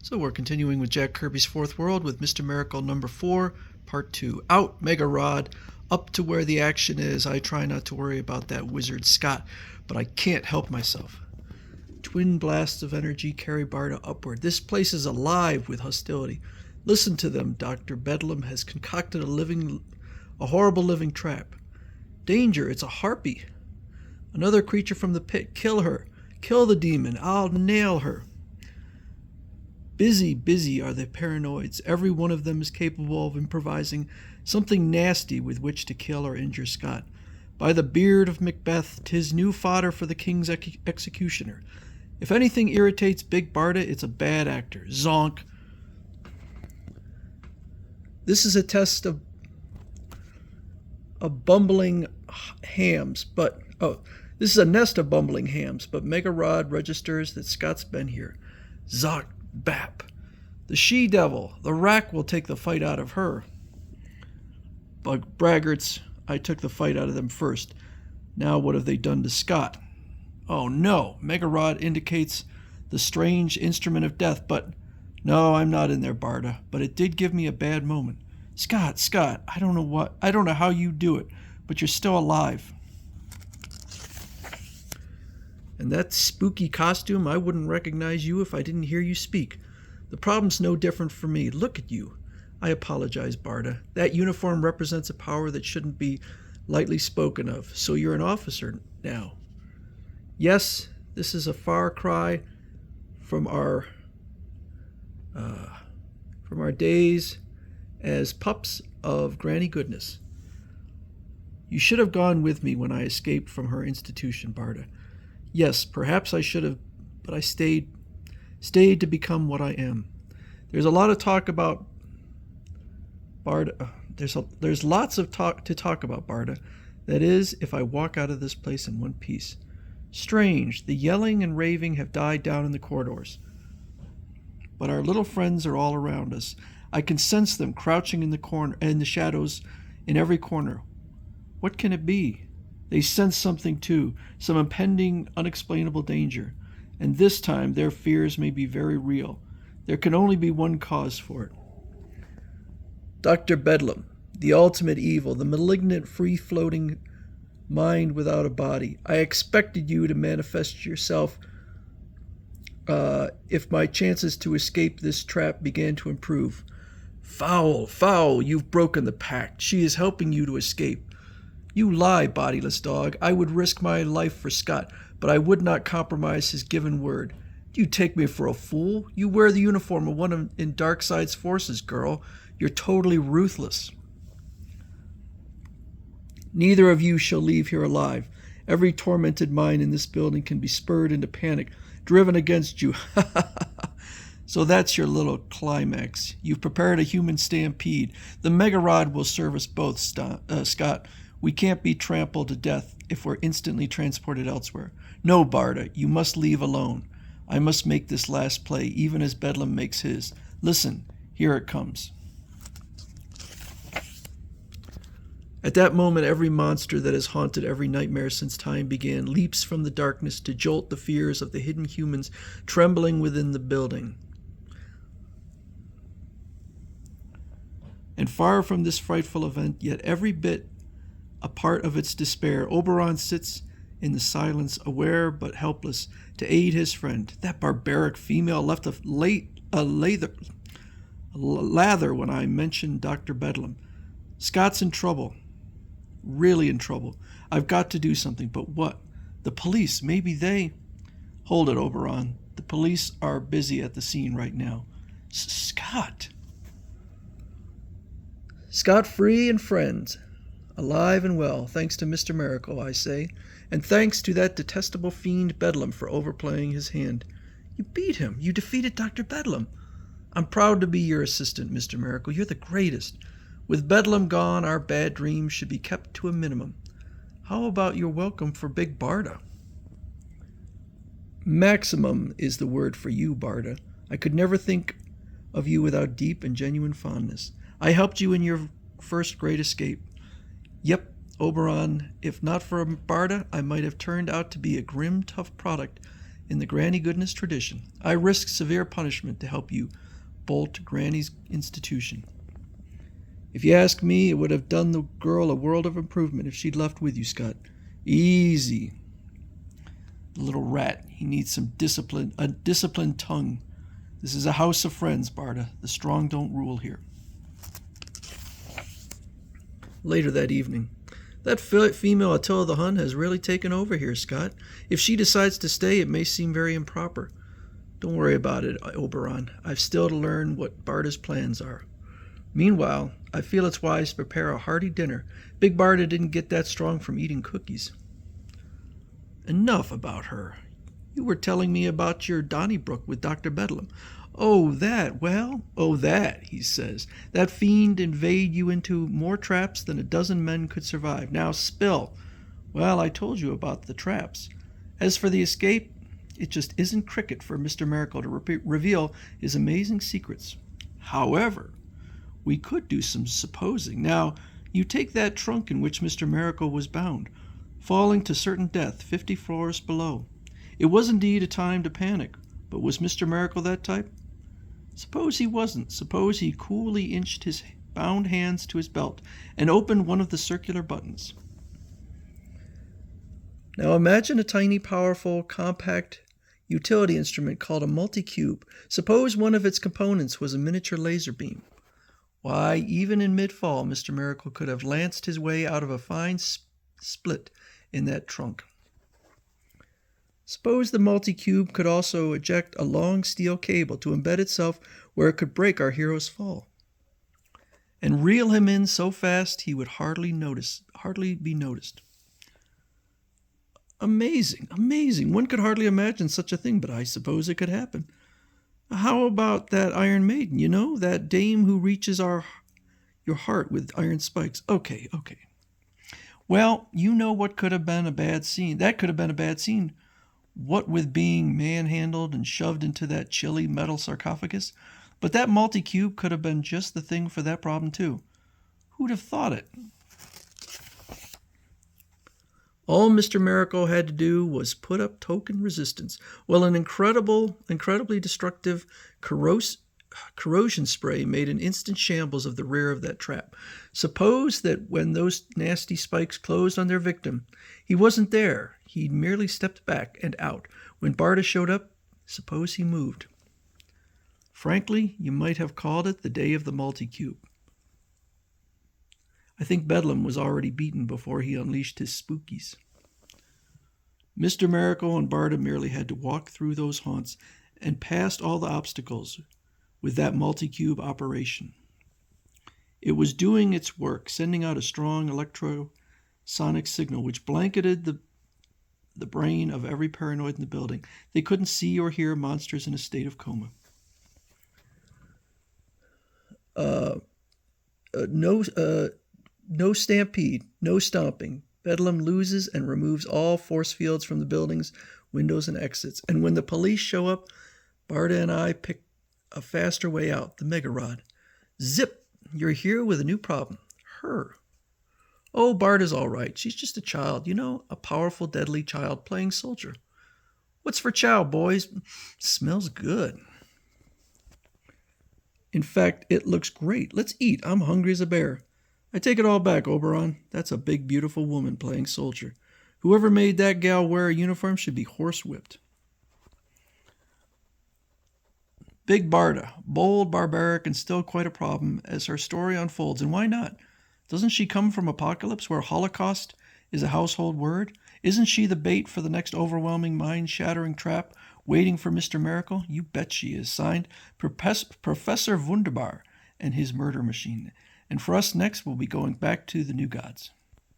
So we're continuing with Jack Kirby's Fourth World with Mr. Miracle number 4, part 2. Out, Mega Rod, up to where the action is. I try not to worry about that wizard Scott, but I can't help myself. Twin blasts of energy carry Barda upward. This place is alive with hostility. Listen to them. Doctor Bedlam has concocted a horrible living trap. Danger, it's a harpy. Another creature from the pit. Kill her. Kill the demon. I'll nail her. Busy are the paranoids. Every one of them is capable of improvising something nasty with which to kill or injure Scott. By the beard of Macbeth, 'tis new fodder for the king's executioner. If anything irritates Big Barda, it's a bad actor. Zonk. This is a test of bumbling hams, but this is a nest of bumbling hams, but Mega Rod registers that Scott's been here. Zock. Bap. The she-devil. The rack will take the fight out of her. Braggarts, I took the fight out of them first. Now what have they done to Scott? Oh no, Mega Rod indicates the strange instrument of death, but no, I'm not in there, Barda, but it did give me a bad moment. Scott, I don't know how you do it, but you're still alive. And that spooky costume, I wouldn't recognize you if I didn't hear you speak. The problem's no different for me. Look at you. I apologize, Barda. That uniform represents a power that shouldn't be lightly spoken of. So you're an officer now. Yes, this is a far cry from our days as pups of Granny Goodness. You should have gone with me when I escaped from her institution, Barda. Yes, perhaps I should have, but I stayed to become what I am. There's a lot of talk about Barda. There's lots of talk to talk about, Barda. That is, if I walk out of this place in one piece. Strange, the yelling and raving have died down in the corridors. But our little friends are all around us. I can sense them crouching in the shadows in every corner. What can it be? They sense something too, some impending, unexplainable danger. And this time their fears may be very real. There can only be one cause for it. Doctor Bedlam, the ultimate evil, the malignant, free-floating mind without a body. I expected you to manifest yourself if my chances to escape this trap began to improve. Foul, you've broken the pact. She is helping you to escape. You lie, bodiless dog. I would risk my life for Scott, but I would not compromise his given word. Do you take me for a fool? You wear the uniform of one in Darkseid's forces, girl. You're totally ruthless. Neither of you shall leave here alive. Every tormented mind in this building can be spurred into panic, driven against you. So that's your little climax. You've prepared a human stampede. The Mega Rod will serve us both, Scott. We can't be trampled to death if we're instantly transported elsewhere. No, Barda, you must leave alone. I must make this last play, even as Bedlam makes his. Listen, here it comes. At that moment, every monster that has haunted every nightmare since time began leaps from the darkness to jolt the fears of the hidden humans trembling within the building. And far from this frightful event, yet every bit a part of its despair, Oberon sits in the silence, aware but helpless, to aid his friend. That barbaric female left a lather when I mentioned Doctor Bedlam. Scott's in trouble. Really in trouble. I've got to do something, but what? The police, maybe they... Hold it, Oberon. The police are busy at the scene right now. Scott! Scott free and friends. Alive and well, thanks to Mr. Miracle, I say, and thanks to that detestable fiend Bedlam for overplaying his hand. You beat him. You defeated Dr. Bedlam. I'm proud to be your assistant, Mr. Miracle. You're the greatest. With Bedlam gone, our bad dreams should be kept to a minimum. How about your welcome for Big Barda? Maximum is the word for you, Barda. I could never think of you without deep and genuine fondness. I helped you in your first great escape. Yep, Oberon, if not for Barda, I might have turned out to be a grim, tough product in the Granny Goodness tradition. I risk severe punishment to help you bolt Granny's institution. If you ask me, it would have done the girl a world of improvement if she'd left with you, Scott. Easy. The little rat. He needs some discipline, a disciplined tongue. This is a house of friends, Barda. The strong don't rule here. Later that evening. That female Attila the Hun has really taken over here, Scott. If she decides to stay, it may seem very improper. Don't worry about it, Oberon. I've still to learn what Barda's plans are. Meanwhile, I feel it's wise to prepare a hearty dinner. Big Barda didn't get that strong from eating cookies. Enough about her. You were telling me about your Donnybrook with Doctor Bedlam. Oh, that, he says. That fiend inveigled you into more traps than a dozen men could survive. Now spill. Well, I told you about the traps. As for the escape, it just isn't cricket for Mr. Miracle to reveal his amazing secrets. However, we could do some supposing. Now, you take that trunk in which Mr. Miracle was bound, falling to certain death 50 floors below. It was indeed a time to panic, but was Mr. Miracle that type? Suppose he wasn't. Suppose he coolly inched his bound hands to his belt and opened one of the circular buttons. Now imagine a tiny, powerful, compact utility instrument called a multi-cube. Suppose one of its components was a miniature laser beam. Why, even in mid-fall, Mr. Miracle could have lanced his way out of a fine split in that trunk. Suppose the multi-cube could also eject a long steel cable to embed itself where it could break our hero's fall, and reel him in so fast he would hardly be noticed. Amazing. One could hardly imagine such a thing, but I suppose it could happen. How about that Iron Maiden, that dame who reaches your heart with iron spikes? Okay. Well, what could have been a bad scene? That could have been a bad scene. What with being manhandled and shoved into that chilly metal sarcophagus? But that multi-cube could have been just the thing for that problem, too. Who'd have thought it? All Mr. Miracle had to do was put up token resistance. Well, an incredibly destructive corrosion spray made an instant shambles of the rear of that trap. Suppose that when those nasty spikes closed on their victim, he wasn't there. He merely stepped back and out. When Barda showed up, suppose he moved. Frankly, you might have called it the day of the multi-cube. I think Bedlam was already beaten before he unleashed his spookies. Mr. Miracle and Barda merely had to walk through those haunts and past all the obstacles with that multi-cube operation. It was doing its work, sending out a strong electrosonic signal which blanketed the brain of every paranoid in the building. They couldn't see or hear monsters in a state of coma. No stampede, no stomping. Bedlam loses and removes all force fields from the buildings, windows, and exits. And when the police show up, Barda and I pick a faster way out, the Mega Rod. Zip! You're here with a new problem. Her. Oh, Barda's all right. She's just a child, a powerful, deadly child playing soldier. What's for chow, boys? Smells good. In fact, it looks great. Let's eat. I'm hungry as a bear. I take it all back, Oberon. That's a big, beautiful woman playing soldier. Whoever made that gal wear a uniform should be horsewhipped. Big Barda, bold, barbaric, and still quite a problem as her story unfolds. And why not? Doesn't she come from Apocalypse, where Holocaust is a household word? Isn't she the bait for the next overwhelming, mind-shattering trap waiting for Mr. Miracle? You bet she is. Signed, Professor Wunderbar and his murder machine. And for us next, we'll be going back to the New Gods.